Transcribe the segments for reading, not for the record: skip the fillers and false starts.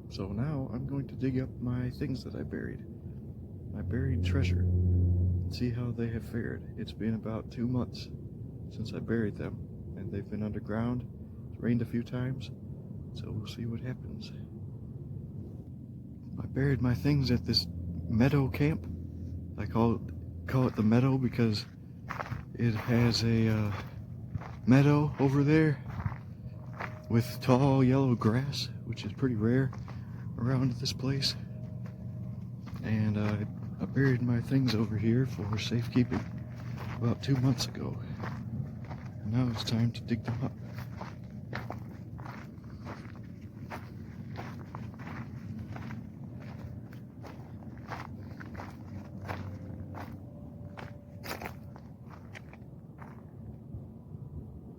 So now I'm going to dig up my things that I buried. My buried treasure. See how they have fared. It's been about 2 months since I buried them, and they've been underground. It's rained a few times, so we'll see what happens. I buried my things at this meadow camp. I call it the meadow because it has a meadow over there with tall yellow grass, which is pretty rare around this place. And I buried my things over here for safekeeping about 2 months ago. And now it's time to dig them up.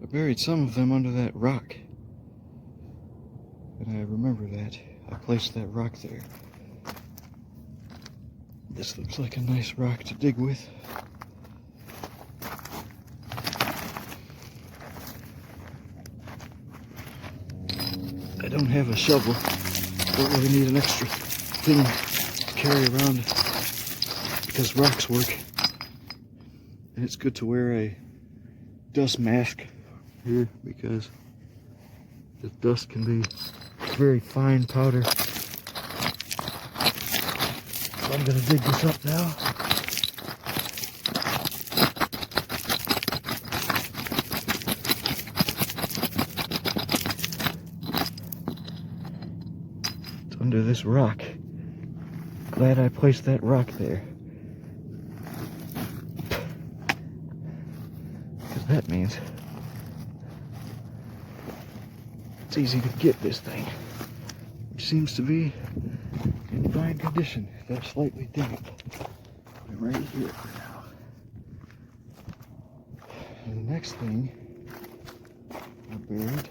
I buried some of them under that rock, and I remember that. I placed that rock there. This looks like a nice rock to dig with. I don't have a shovel. Don't really need an extra thing to carry around because rocks work. And it's good to wear a dust mask here because the dust can be very fine powder. So I'm gonna dig this up now. It's under this rock. Glad I placed that rock there. Because that means it's easy to get this thing, which seems to be in fine condition. They're slightly damp. Put it right here for now. And the next thing I buried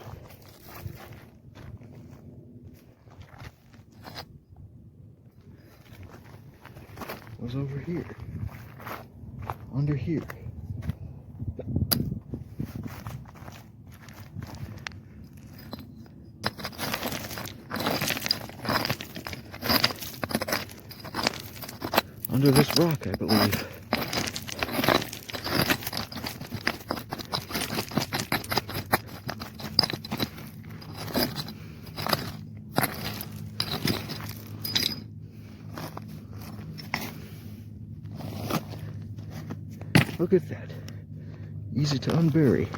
was over here, under here. Under this rock, I believe. Look at that. Easy to unbury.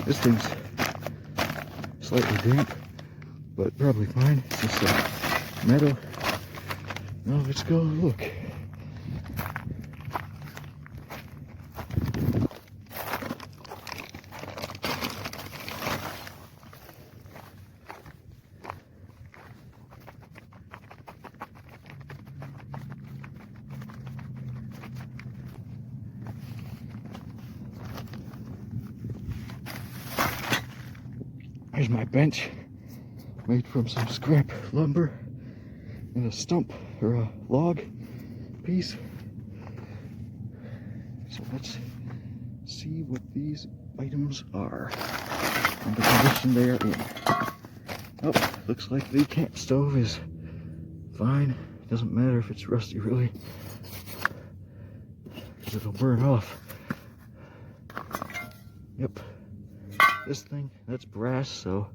This thing's slightly damp, but probably fine. It's just metal. Now let's go look. Here's my bench, made from some scrap lumber and a stump or a log piece. So let's see what these items are and the condition they are in. Oh, looks like the camp stove is fine. Doesn't matter if it's rusty really, because it'll burn off. Yep. This thing, that's brass, so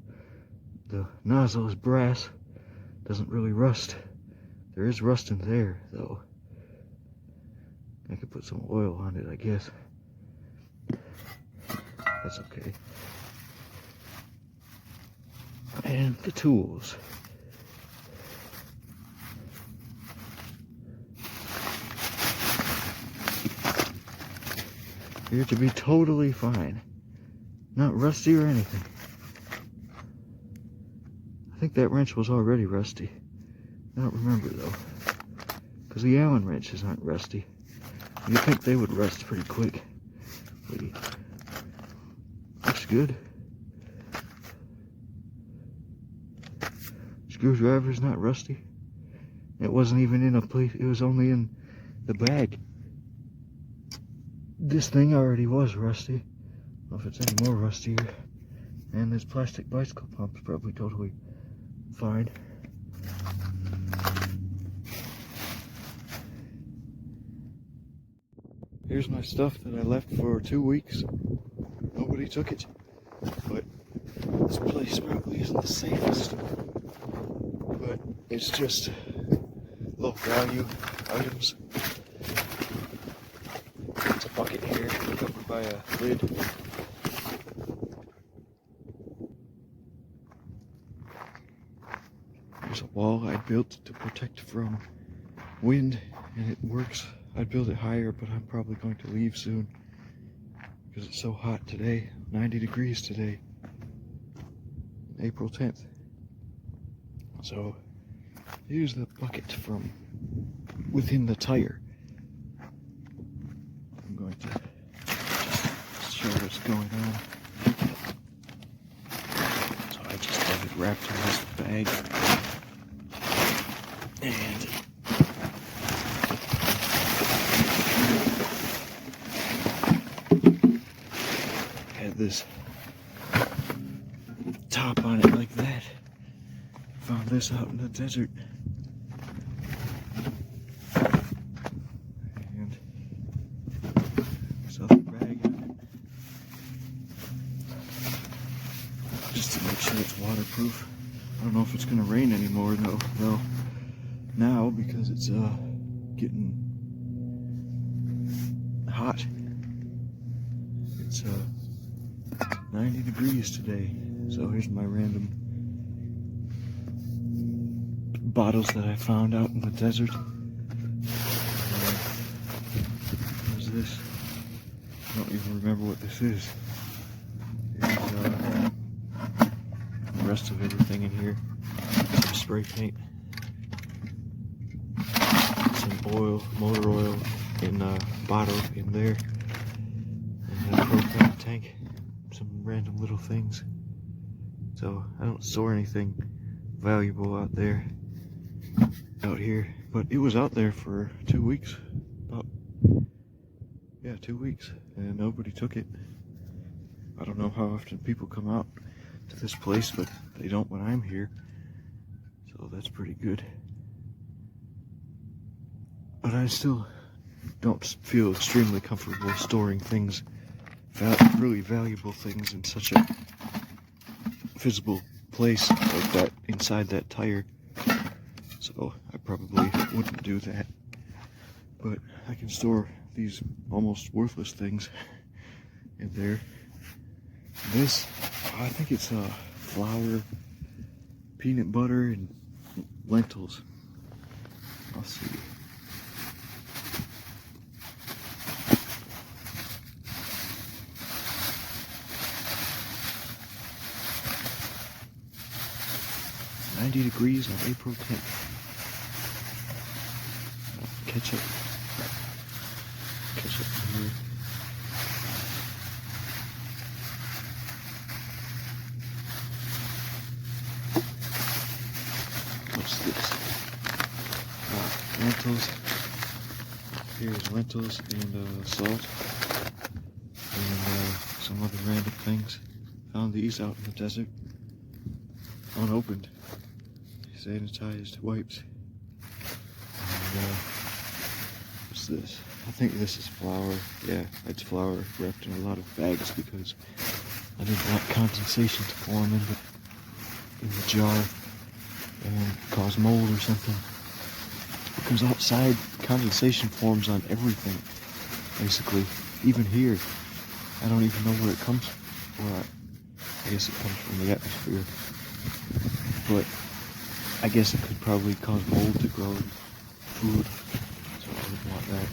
the nozzle is brass. Doesn't really rust. There is rust in there, though. I could put some oil on it, I guess. That's okay. And the tools. Appear to be totally fine. Not rusty or anything. I think that wrench was already rusty. I don't remember though. Because the Allen wrenches aren't rusty. You'd think they would rust pretty quick. Looks good. Screwdriver's not rusty. It wasn't even in a place, it was only in the bag. This thing already was rusty. I don't know if it's any more rustier. And this plastic bicycle pump's probably totally fine. Here's my stuff that I left for 2 weeks. Nobody took it, but this place probably isn't the safest. But it's just low value items. It's a bucket here covered by a lid. There's a wall I built to protect from wind, and it works. I'd build it higher, but I'm probably going to leave soon because it's so hot today. 90 degrees today, April 10th. So here's the bucket from within the tire. I'm going to show what's going on. So I just have it wrapped in this bag, and had this top on it like that. Found this out in the desert. And this other bag on it. Just to make sure it's waterproof. I don't know if it's gonna rain anymore though now, because it's getting hot. It's 90 degrees today. So here's my random bottles that I found out in the desert. What's this? I don't even remember what this is. Here's the rest of everything in here. Some spray paint, some oil, motor oil in a bottle in there, and a propane tank, some random little things. So I don't store anything valuable out here, but it was out there for 2 weeks, about 2 weeks, and nobody took it. I don't know how often people come out to this place, but they don't when I'm here, so that's pretty good. But I still don't feel extremely comfortable storing things, really valuable things, in such a visible place like that, inside that tire. So I probably wouldn't do that. But I can store these almost worthless things in there. This, I think it's flour, peanut butter, and lentils. I'll see. "90 degrees on April 10th. Ketchup in here. What's this? Lentils. Here's lentils and salt, and some other random things. Found these out in the desert, unopened. Sanitized wipes. And what's this? I think this is flour. Yeah, it's flour wrapped in a lot of bags because I didn't want condensation to form in the jar and cause mold or something. Because outside, condensation forms on everything, basically. Even here, I don't even know where it comes from. Well, I guess it comes from the atmosphere. But I guess it could probably cause mold to grow in food, so I wouldn't want that.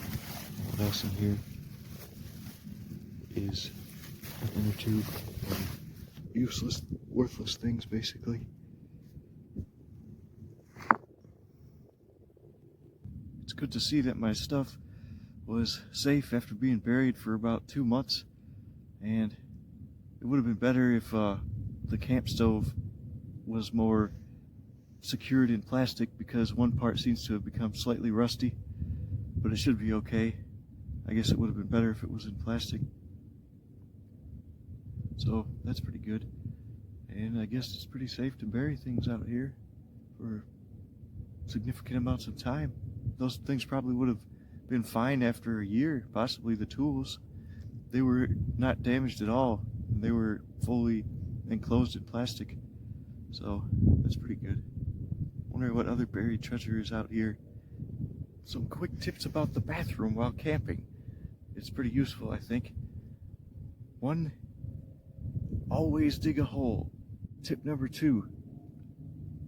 What else in here is an inner tube and useless, worthless things, basically. It's good to see that my stuff was safe after being buried for about 2 months, and it would have been better if the camp stove was more secured in plastic, because one part seems to have become slightly rusty, but it should be okay. I guess it would have been better if it was in plastic. So that's pretty good, and I guess it's pretty safe to bury things out here. for significant amounts of time. Those things probably would have been fine after a year, possibly the tools. They were not damaged at all. They were fully enclosed in plastic. So that's pretty good. Wondering what other buried treasure is out here. Some quick tips about the bathroom while camping. It's pretty useful, I think. 1, always dig a hole. Tip number 2,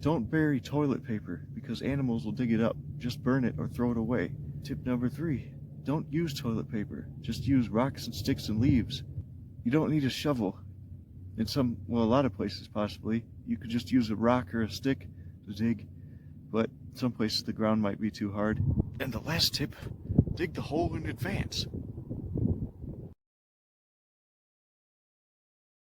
don't bury toilet paper because animals will dig it up. Just burn it or throw it away. Tip number 3, don't use toilet paper. Just use rocks and sticks and leaves. You don't need a shovel. In a lot of places possibly, you could just use a rock or a stick to dig, but some places the ground might be too hard. And the last tip, dig the hole in advance.